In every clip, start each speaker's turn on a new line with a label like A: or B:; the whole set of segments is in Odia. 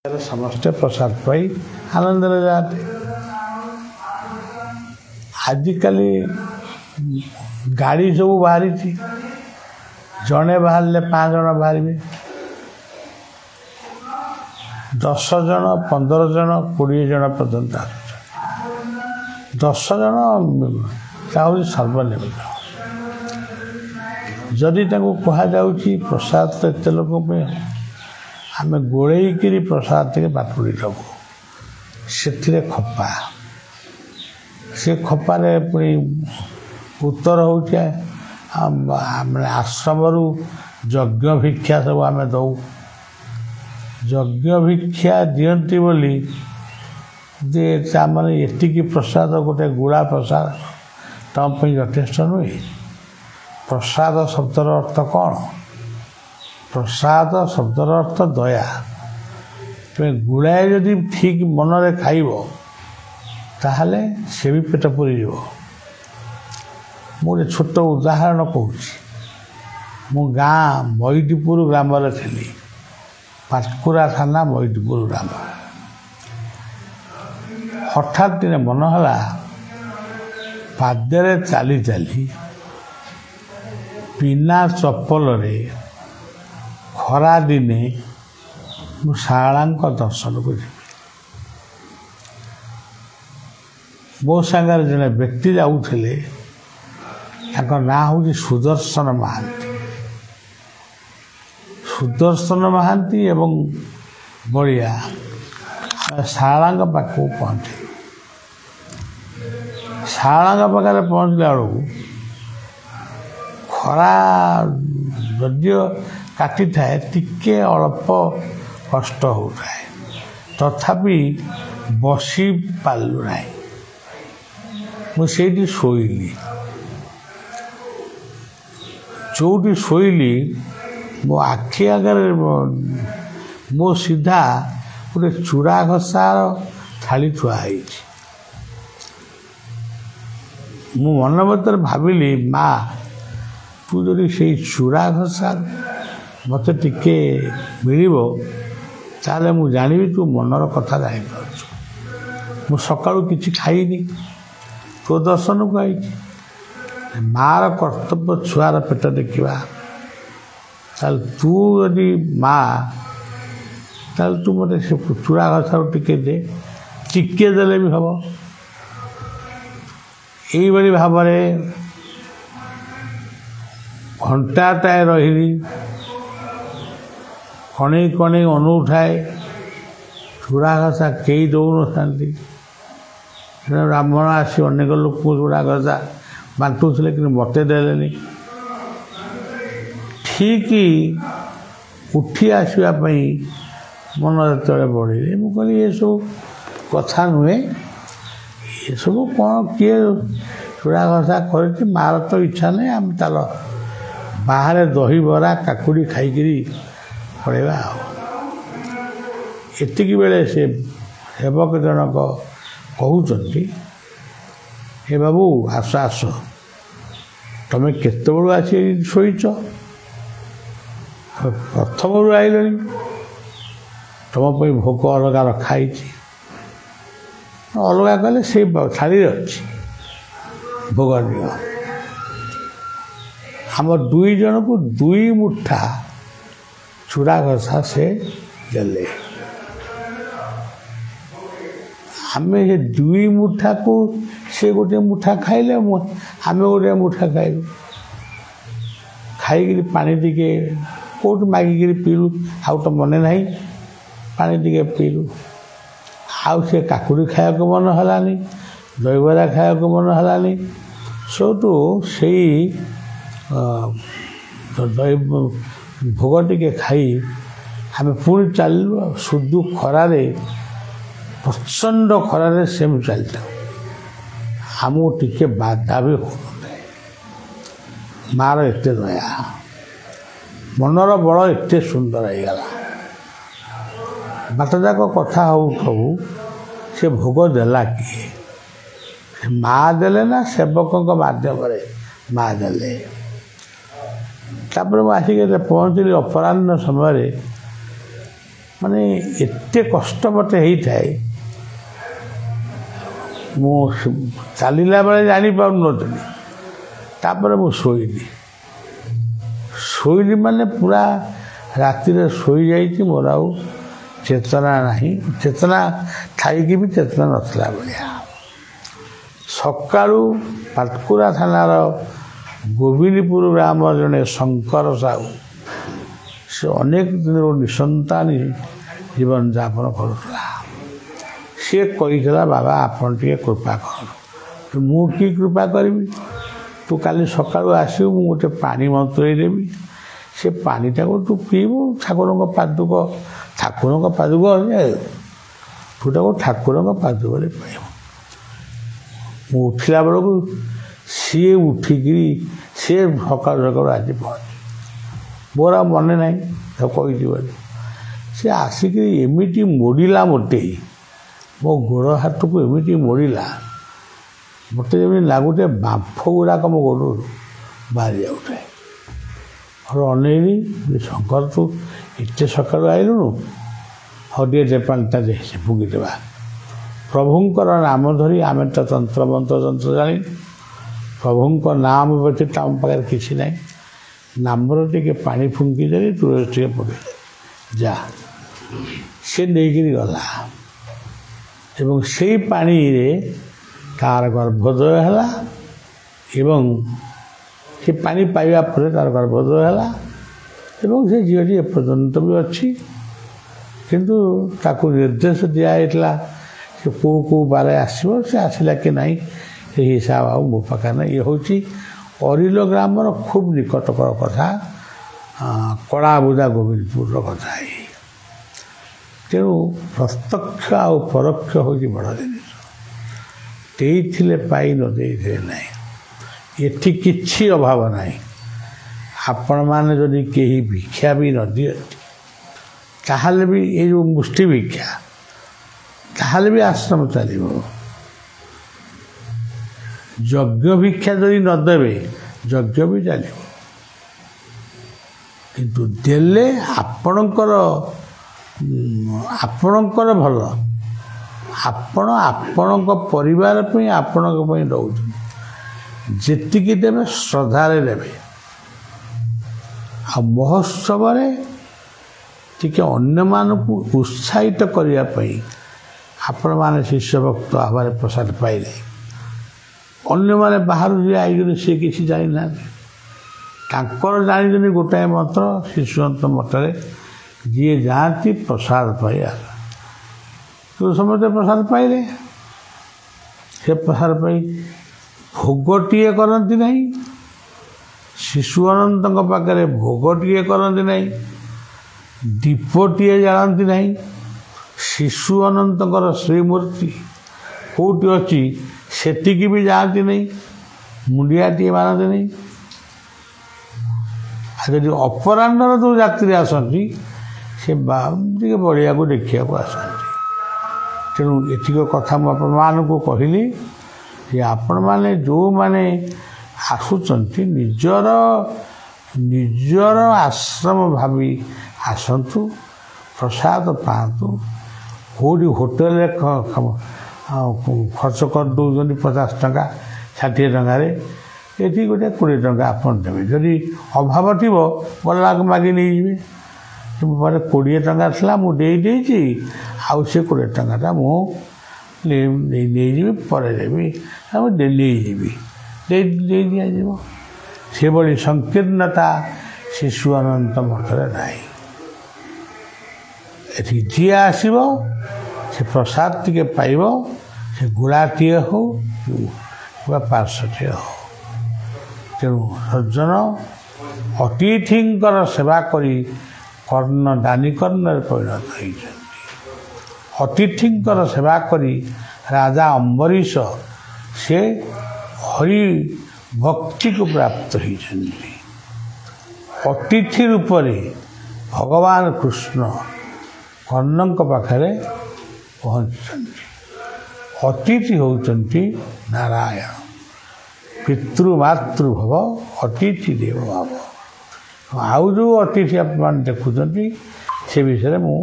A: समस्ते प्रसाद पाई आनंद जाते। आजिकल गाड़ी सब बाहरी जड़े बाहर 5 जन बाहर 10 जन 15 जन 20 जन पर्यंत 10 जन सर्वनिम्न जदि कहुँ प्रसाद तो एत लोक आम गोलैकि प्रसाद टे बाटुड़ी दबू से खपा से खपारे पुणी उत्तर हो आश्रम यज्ञ भिक्षा सब आम दौ यज्ञ भिक्षा दियंती बोली जे मैंने एतिकी प्रसाद गोटे गुड़ा प्रसाद तुम यथेष्ट नुहे। प्रसाद शब्दर अर्थ कौन? प्रसाद शब्दर अर्थ दया। तुम्हें गुड़ाए जदि ठीक मनरे खाइब ताहले से भी पेट पूरी जीव। मुझे छोट उदाहरण कहूँ मु गाँ मैदीपुर ग्राम थी पाटकुरा थाना मैदीपुर ग्राम। हठात दिन मनहला पादरे चली चली बिना चप्पल रे खरा दिने मु शाला दर्शन को जी मो सागर जड़े व्यक्ति जाऊे ना हूँ सुदर्शन महांती। सुदर्शन महांती एवं बड़िया शाला पाख पहुँचे। शाला पाखे पहुँचला बेलू खरा यदि काटी थाए टिके अल्प कष्ट होता है तथापि बसी पालु ना मुझे शोली जो शोली मो आखि आगे मो सीधा गोटे चूड़ा घसार थाली थुआई मु मन भर भाविली माँ तू जदि से चूड़ा घसार मत टिके मिल ताले मु जानी तू मनर कथा जापर मु सकाळू किछि खाइनी तो दर्शन को आई मार कर्तव्य छुआर पेट देखा तू यदि माँ ताल तू मत से चूड़ा घसार टिके दे टिके देले भी हम यही भाव घंटाटाए रही कणे कणे अनुठाए चूड़ा घसा कई दौन था ब्राह्मण आसी अनेक लोक चूड़ा घसा बांटुले कि मत देले ठीक उठी आसवाई मन जो बढ़े मुझे ये सब कथा नुहे ये सब कौन किए चूड़ा घसा कर मार तो इच्छा नहीं आम ताल बाहर दही बरा काकुड़ी खाईकरी पड़ेगा। एतिकी बेले से सेवक जनक कहते हे बाबू आस आस तुम्हें केत बड़ू आसी शोच प्रथम आइल तुम भोग अलग रखाई अलग कले से थाली अच्छी भोग दियो आम 2 जन को 2 मुठा चूड़ा घसा से देले आम ये 2 मुठा को से गोटे मुठा खाइले आम गोटे मुठा खाइलु खाई पानी टिके कौट मागिक पीलु आउ तो मन ना पानी टिके पीलु आउ से काकुड़ी खाया मन हलानी दहीबरा खाया मन हलानी सबू से भोग टिके खाई आम पुणी चलू सुदू खरारे प्रचंड खरारे सेम चलता आमको टिके बाधा भी हो मार एत दया मनर बड़ एत सुंदर होगला बाट जाक कथा हो से भोग देला किए माँ देले ना सेवक माध्यम माँ देले तापर मुझे पहुँचली अपराह्न समय ମାନେ ଏତେ କଷ୍ଟ ମୋତେ ହେଇଥାଏ ମୁଁ ଚାଲିଲା ବେଳେ ଜାଣିପାରୁନଥିଲି। ତାପରେ ମୁଁ ଶୋଇଲି ମାନେ ପୁରା ରାତିରେ ଶୋଇଯାଇଛି। ମୋର ଆଉ ଚେତନା ନାହିଁ, ଚେତନା ଥାଇକି ବି ଚେତନା ନଥିଲା ଭଳିଆ। ସକାଳୁ ପାଟକୁରା ଥାନାର ଗୋବିନ୍ଦପୁର ଗ୍ରାମର ଜଣେ ଶଙ୍କର ସାହୁ, ସେ ଅନେକ ଦିନରୁ ନିଃସନ୍ତାନୀ ଜୀବନଯାପନ କରୁଥିଲା। ସିଏ କହିଥିଲା, ବାବା ଆପଣ ଟିକେ କୃପା କରନ୍ତୁ। ମୁଁ କି କୃପା କରିବି? ତୁ କାଲି ସକାଳୁ ଆସିବୁ, ମୁଁ ଗୋଟେ ପାଣି ମନ୍ତୁରେଇ ଦେବି। ସେ ପାଣିଟାକୁ ତୁ ପିଇବୁ। ଠାକୁରଙ୍କ ପାଦୁକ ତୁ ତାକୁ ଠାକୁରଙ୍କ ପାଦୁକରେ ପାଇବୁ। ମୁଁ ଉଠିଲା ବେଳକୁ ସିଏ ଉଠିକିରି ସିଏ ସକାଳୁ ଆଜି ପହଞ୍ଚି। ମୋର ଆଉ ମନେ ନାହିଁ ତାକୁ କହିଛି ବୋଲି। ସେ ଆସିକିରି ଏମିତି ମୋଡ଼ିଲା ମୋତେ, ମୋ ଗୋଡ଼ ହାତକୁ ଏମିତି ମୋଡ଼ିଲା, ମୋତେ ଯେମିତି ଲାଗୁଥାଏ ବାମ୍ଫ ଗୁଡ଼ାକ ମୋ ଗୋଡ଼ରୁ ବାହାରି ଯାଉଥାଏ। ମୋର ଅନେଇଲି, ଶଙ୍କର ତୁ ଏତେ ସକାଳୁ ଆଇଲୁଣୁ, ହଉ ଟିକେ ପାଣିଟା ଦେ, ସେ ଫୁଙ୍କିଦେବା। ପ୍ରଭୁଙ୍କର ନାମ ଧରି, ଆମେ ତ ତନ୍ତ୍ର ଜାଣି, ପ୍ରଭୁଙ୍କ ନାମ ବ୍ୟତୀତ ଆମ ପାଖରେ କିଛି ନାହିଁ। ନାମର ଟିକେ ପାଣି ଫୁଙ୍କି ଦେଲି, ତୁଳସୀ ଟିକେ ପକେଇ ଯା। ସେ ନେଇକିରି ଗଲା ଏବଂ ସେଇ ପାଣିରେ ତାର ଗର୍ଭୋଦୟ ହେଲା ଏବଂ ସେ ପାଣି ପାଇବା ପରେ ତାର ଗର୍ଭୋଦୟ ହେଲା ଏବଂ ସେ ଝିଅଟି ଏପର୍ଯ୍ୟନ୍ତ ବି ଅଛି। କିନ୍ତୁ ତାକୁ ନିର୍ଦ୍ଦେଶ ଦିଆଯାଇଥିଲା ସେ କେଉଁ ବାରେ ଆସିବ, ସେ ଆସିଲା କି ନାହିଁ ସେ ହିସାବ ଆଉ ମୋ ପାଖରେ ନାହିଁ। ଇଏ ହେଉଛି ଅରିଲ ଗ୍ରାମର ଖୁବ୍ ନିକଟକର କଥା, କଳାବୁଦା ଗୋବିନ୍ଦପୁରର କଥା। ତେଣୁ ପ୍ରତ୍ୟକ୍ଷ ଆଉ ପରୋକ୍ଷ ହେଉଛି ବଡ଼ ଜିନିଷ। ଦେଇଥିଲେ ପାଇ, ନ ଦେଇଥିଲେ ନାହିଁ। ଏଠି କିଛି ଅଭାବ ନାହିଁ। ଆପଣମାନେ ଯଦି କେହି ଭିକ୍ଷା ବି ନ ଦିଅନ୍ତି, ତାହେଲେ ବି ଏଇ ଯେଉଁ ମୁଷ୍ଟି ଭିକ୍ଷା, ତାହେଲେ ବି ଆଶ୍ରମ ଚାଲିବ। ଯଜ୍ଞ ଭିକ୍ଷା ଯଦି ନ ଦେବେ, ଯଜ୍ଞ ବି ଚାଲିବ। କିନ୍ତୁ ଦେଲେ ଆପଣଙ୍କର ଭଲ। ଆପଣ ଆପଣଙ୍କ ପରିବାର ପାଇଁ, ଆପଣଙ୍କ ପାଇଁ ଦେଉଛନ୍ତି। ଯେତିକି ଦେବେ ଶ୍ରଦ୍ଧାରେ ଦେବେ। ଆଉ ମହୋତ୍ସବରେ ଟିକେ ଅନ୍ୟମାନଙ୍କୁ ଉତ୍ସାହିତ କରିବା ପାଇଁ ଆପଣମାନେ ଶିଷ୍ୟ ଭକ୍ତ ଭାବରେ ପ୍ରସାଦ ପାଇଲେ। ଅନ୍ୟମାନେ ବାହାରୁ ଯିଏ ଆଇଛନ୍ତି ସେ କିଛି ଜାଣିନାହାନ୍ତି। ତାଙ୍କର ଜାଣିଛନ୍ତି ଗୋଟାଏ ମନ୍ତ୍ର, ଶିଶୁଅନ୍ତ ମଠରେ ଯିଏ ଯାଆନ୍ତି ପ୍ରସାଦ ପାଇ ଆସ। କିନ୍ତୁ ସମସ୍ତେ ପ୍ରସାଦ ପାଇଲେ। ସେ ପ୍ରସାଦ ପାଇ ଭୋଗଟିଏ କରନ୍ତି ନାହିଁ। ଶିଶୁ ଅନନ୍ତଙ୍କ ପାଖରେ ଭୋଗଟିଏ କରନ୍ତି ନାହିଁ, ଦୀପଟିଏ ଜାଳନ୍ତି ନାହିଁ। ଶିଶୁ ଅନନ୍ତଙ୍କର ଶ୍ରୀମୂର୍ତ୍ତି କେଉଁଠି ଅଛି ସେଠିକି ବି ଯାଆନ୍ତି ନାହିଁ, ମୁଣ୍ଡିଆଟିଏ ମାରନ୍ତି ନାହିଁ। ଆଉ ଯଦି ଅପରାହ୍ନର ଯେଉଁ ଯାତ୍ରୀ ଆସନ୍ତି, ସେ ଟିକେ ବଢ଼ିଆକୁ ଦେଖିବାକୁ ଆସନ୍ତି। ତେଣୁ ଏତିକ କଥା ମୁଁ ଆପଣମାନଙ୍କୁ କହିଲି ଯେ ଆପଣମାନେ ଯେଉଁମାନେ ଆସୁଛନ୍ତି ନିଜର ଆଶ୍ରମ ଭାବି ଆସନ୍ତୁ, ପ୍ରସାଦ ପାଆନ୍ତୁ। କେଉଁଠି ହୋଟେଲରେ ଖର୍ଚ୍ଚ କରିଦେଉଛନ୍ତି 50 ଟଙ୍କା 60 ଟଙ୍କାରେ, ଏଠି ଗୋଟେ 20 ଟଙ୍କା ଆପଣ ଦେବେ। ଯଦି ଅଭାବ ଥିବ ଗଲାକୁ ମାଗି ନେଇଯିବେ। ମୋ ପାଖରେ 20 ଟଙ୍କା ଥିଲା, ମୁଁ ଦେଇଛି, ଆଉ ସେ 20 ଟଙ୍କାଟା ମୁଁ ନେଇଯିବି, ପରେ ଦେବି, ଆଉ ନେଇଯିବି, ଦେଇ ଦିଆଯିବ। ସେଭଳି ସଂକୀର୍ଣ୍ଣତା ଶିଶୁ ଅନନ୍ତ ମଠରେ ନାହିଁ। ଏଠି ଯିଏ ଆସିବ ସେ ପ୍ରସାଦ ଟିକେ ପାଇବ, ସେ ଗୁଳାଟିଏ ହଉ ବା ପାର୍ଶ୍ୱଟିଏ ହଉ। ତେଣୁ ସଜ୍ଜନ ଅତିଥିଙ୍କର ସେବା କରି ଦାନୀ କର୍ଣ୍ଣରେ ପରିଣତ ହୋଇଛନ୍ତି। ଅତିଥିଙ୍କର ସେବା କରି ରାଜା ଅମ୍ବରୀଶ ସେ ହରି ଭକ୍ତିକୁ ପ୍ରାପ୍ତ ହୋଇଛନ୍ତି। ଅତିଥି ରୂପରେ ଭଗବାନ କୃଷ୍ଣ କର୍ଣ୍ଣଙ୍କ ପାଖରେ ପହଞ୍ଚିଛନ୍ତି। ଅତିଥି ହେଉଛନ୍ତି ନାରାୟଣ। ପିତୃମାତୃଭବ ଅତିଥି ଦେବ ଭାବ। ଆଉ ଯେଉଁ ଅତିଥି ଆପଣମାନେ ଦେଖୁଛନ୍ତି ସେ ବିଷୟରେ ମୁଁ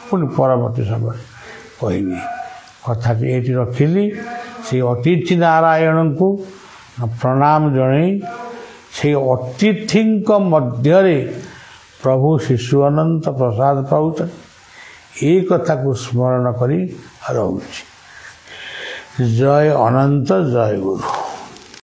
A: ପୁଣି ପରବର୍ତ୍ତୀ ସମୟରେ କହିବି। କଥାଟି ଏଇଠି ରଖିଲି। ସେଇ ଅତିଥି ନାରାୟଣଙ୍କୁ ପ୍ରଣାମ ଜଣାଇ ସେଇ ଅତିଥିଙ୍କ ମଧ୍ୟରେ ପ୍ରଭୁ ଶିଶୁ ଅନନ୍ତ ପ୍ରସାଦ ପାଉଛନ୍ତି, ଏଇ କଥାକୁ ସ୍ମରଣ କରି ରହୁଛି। ଜୟ ଅନନ୍ତ, ଜୟ ଗୁରୁ।